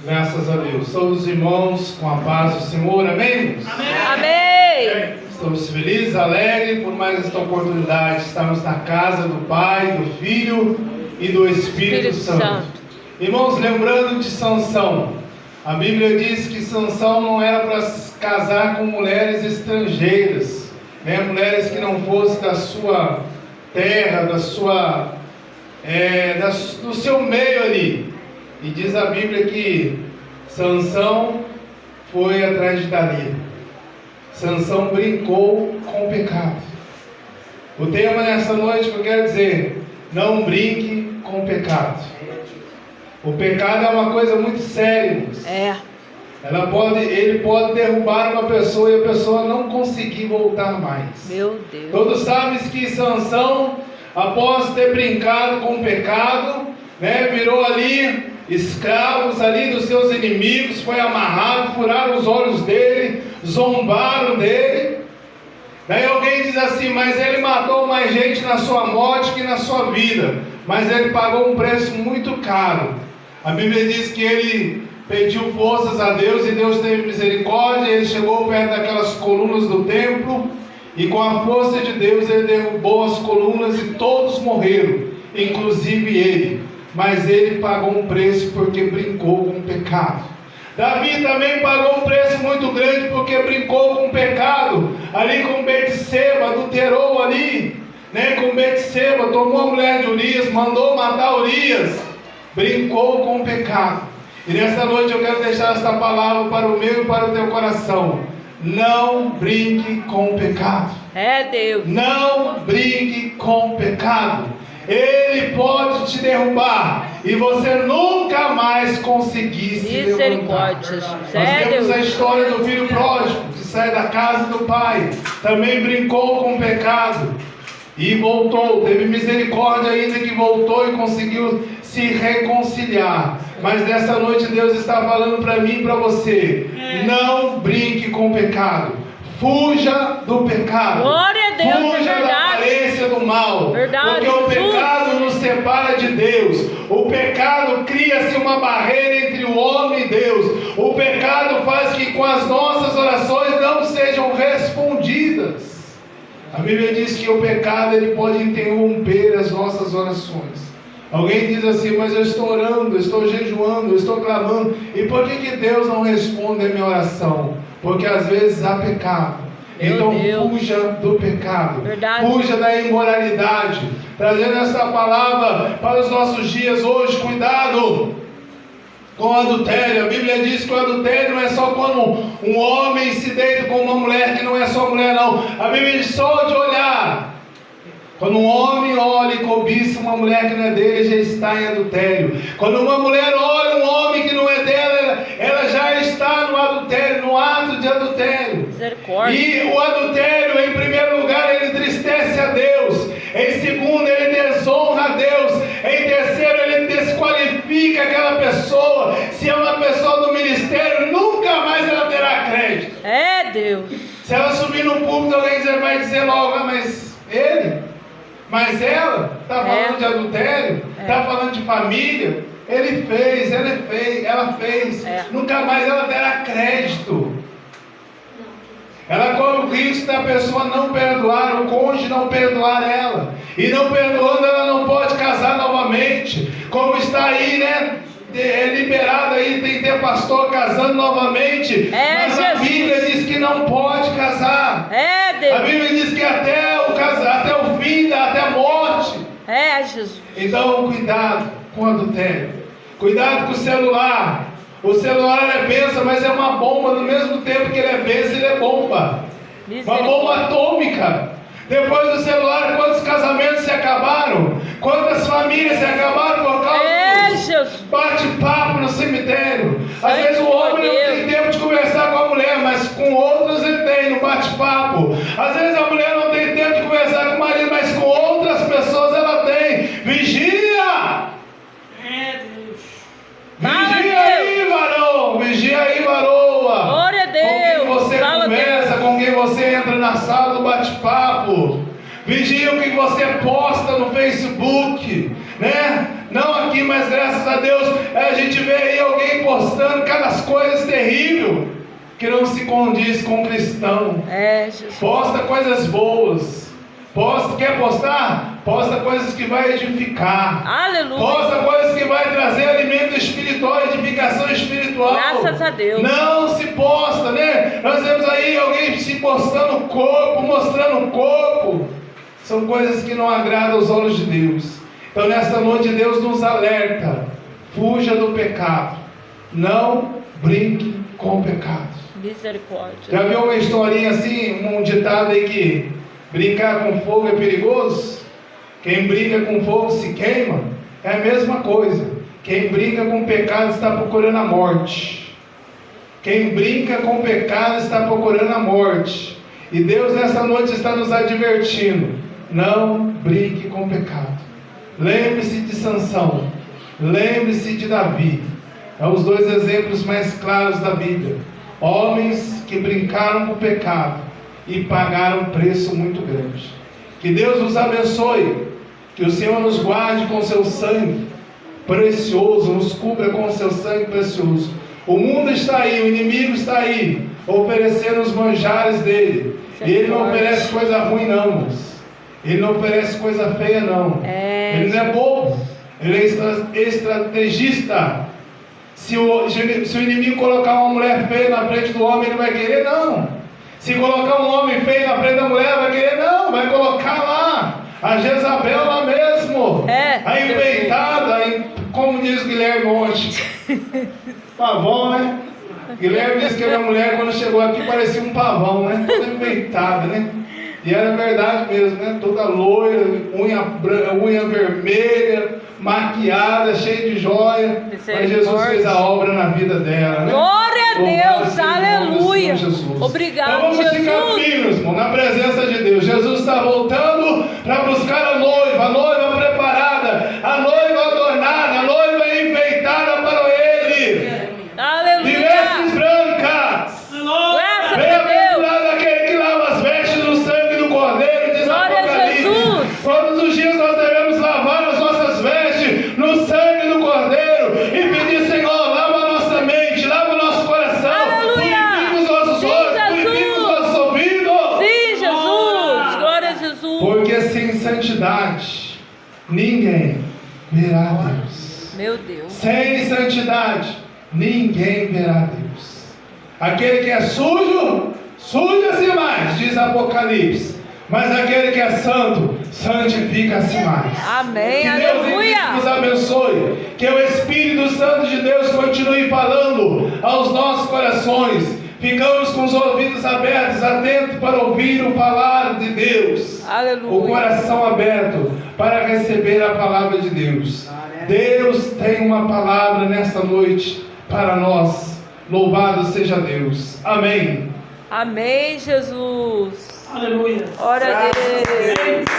Graças a Deus. Todos os irmãos com a paz do Senhor, amém? Amém. Estamos felizes, alegres por mais esta oportunidade. Estamos na casa do Pai, do Filho e do Espírito Santo. Irmãos, lembrando de Sansão, a Bíblia diz que Sansão não era para casar com mulheres estrangeiras, né? Mulheres que não fossem da sua terra, do seu meio ali. E diz a Bíblia que Sansão foi atrás de Dalila. Sansão brincou com o pecado. O tema nessa noite que eu quero dizer: não brinque com o pecado. O pecado é uma coisa muito séria, irmãos. Ele pode derrubar uma pessoa e a pessoa não conseguir voltar mais. Meu Deus. Todos sabem que Sansão, após ter brincado com o pecado, né, virou ali escravos ali dos seus inimigos, foi amarrado, furaram os olhos dele, zombaram dele. Daí alguém diz assim: mas ele matou mais gente na sua morte que na sua vida. Mas ele pagou um preço muito caro. A Bíblia diz que ele pediu forças a Deus e Deus teve misericórdia. Ele chegou perto daquelas colunas do templo e com a força de Deus ele derrubou as colunas e todos morreram, inclusive ele. Mas ele pagou um preço porque brincou com o pecado. Davi também pagou um preço muito grande porque brincou com o pecado. Ali com Betseba, adulterou ali, né, com Betseba, tomou a mulher de Urias, mandou matar Urias. Brincou com o pecado. E nessa noite eu quero deixar esta palavra para o meu e para o teu coração: não brinque com o pecado. Deus. Não brinque com o pecado. Ele pode te derrubar e você nunca mais conseguir se levantar. Nós temos a história do filho pródigo que sai da casa do pai, também brincou com o pecado e voltou, teve misericórdia ainda que voltou e conseguiu se reconciliar. Mas nessa noite Deus está falando para mim e para você: não brinque com o pecado. Fuja do pecado. Glória a Deus, fuja da aparência do mal. Verdade, porque o pecado nos separa de Deus. O pecado cria-se uma barreira entre o homem e Deus. O pecado faz que com as nossas orações não sejam respondidas. A Bíblia diz que o pecado ele pode interromper as nossas orações. Alguém diz assim: mas eu estou orando, eu estou jejuando, eu estou clamando, e por que Deus não responde a minha oração? Porque às vezes há pecado. Então fuja do pecado. Verdade. Fuja da imoralidade. Trazendo essa palavra para os nossos dias hoje: cuidado com o adultério. A Bíblia diz que o adultério não é só quando um homem se deita com uma mulher, que não é só mulher não. A Bíblia diz só de olhar. Quando um homem olha e cobiça uma mulher que não é dele, já está em adultério. Quando uma mulher olha um homem que não é dela, ela já está no adultério, no ato de adultério. E o adultério, em primeiro lugar, ele entristece a Deus. Em segundo, ele desonra a Deus. Em terceiro, ele desqualifica aquela pessoa. Se é uma pessoa do ministério, nunca mais ela terá crédito. Deus. Se ela subir no púlpito, alguém vai dizer logo: mas ele... Mas ela está falando de adultério, está falando de família. Ele fez, ela fez. Nunca mais ela terá crédito. Ela corre o risco da pessoa não perdoar, o cônjuge não perdoar ela. E não perdoando, ela não pode casar novamente. Como está aí, né? Liberado aí, tem que ter pastor casando novamente. Mas a Bíblia diz que não pode casar. Deus. A Bíblia diz que até o fim, até a morte. Jesus. Então cuidado com o adultério. Cuidado com o celular. O celular é bênção, mas é uma bomba. No mesmo tempo que ele é bênção, ele é bomba. Uma bomba atômica. Depois do celular, quantos casamentos se acabaram? Quantas famílias se acabaram por causa do bate-papo no cemitério? Às vezes o homem não tem tempo de conversar com a mulher, mas com outros ele tem no bate-papo. Às vezes a mulher não tem tempo de conversar com o marido, mas com outras pessoas ela tem. Vigia! Vigia aí, varão! Vigia aí, varoa! Glória a Deus! Com quem você conversa, com quem você entra na sala do bate-papo. Vigia o que você posta no Facebook, né? Não aqui, mas graças a Deus a gente vê aí alguém postando postando aquelas coisas terríveis que não se condiz com o cristão. Jesus. Posta coisas boas. Quer postar? Posta coisas que vai edificar. Aleluia. Posta coisas que vai trazer alimento espiritual, edificação espiritual. Graças a Deus. Não se posta, né? Nós vemos aí alguém se postando o corpo, mostrando o corpo. São coisas que não agradam aos olhos de Deus. Então nesta noite Deus nos alerta. Fuja do pecado. Não brinque com o pecado. Misericórdia. Já viu uma historinha assim, um ditado aí que brincar com fogo é perigoso? Quem brinca com fogo se queima. É a mesma coisa. Quem brinca com o pecado está procurando a morte. Quem brinca com o pecado está procurando a morte. E Deus nessa noite está nos advertindo: não brinque com o pecado. Lembre-se de Sansão. Lembre-se de Davi. É os dois exemplos mais claros da Bíblia. Homens que brincaram com o pecado e pagaram um preço muito grande. Que Deus nos abençoe, que o Senhor nos guarde com seu sangue precioso, nos cubra com seu sangue precioso. O mundo está aí, o inimigo está aí, oferecendo os manjares dele. E ele não oferece coisa ruim não, moço. Ele não oferece coisa feia não. Ele não é bobo, ele é estrategista. Se o inimigo colocar uma mulher feia na frente do homem, ele vai querer? Não. Se colocar um homem feio na frente da mulher, vai querer? Não. Vai colocar lá a Jezabel lá mesmo. A enfeitada, como diz Guilherme ontem. Pavão, né? Guilherme disse que a minha mulher, quando chegou aqui, parecia um pavão, né? Toda enfeitada, né? E era verdade mesmo, né? Toda loira, unha vermelha, maquiada, cheia de joia. Mas Jesus fez a obra na vida dela, né? Glória a Deus, aleluia. Obrigado, então vamos ficar firmes, irmão, na presença de Deus. Jesus está voltando para buscar a noiva preparada, a noiva adornada, a noiva enfeitada para Ele. Aleluia. De vestes brancas. Bem-aventurado aquele que lava as vestes no sangue do Cordeiro, diz Apocalipse. Todos os dias nós devemos lavar as nossas vestes no sangue do Cordeiro e pedir: Senhor, lava a nossa mente, lava o nosso coração, purifica os nossos olhos, purifica os nossos ouvidos. Sim, Jesus. Glória a Jesus. Porque sem santidade ninguém verá Deus. Meu Deus. Sem santidade ninguém verá Deus. Aquele que é sujo, suja-se mais, diz Apocalipse. Mas aquele que é santo, santifica-se mais. Amém, que Deus aleluia. nos abençoe. Que o Espírito Santo de Deus continue falando aos nossos corações. Ficamos com os ouvidos abertos, atentos para ouvir o falar de Deus. Aleluia. O coração aberto para receber a palavra de Deus. Deus tem uma palavra nesta noite para nós. Louvado seja Deus. Amém. Amém, Jesus. Aleluia. Glória a Deus.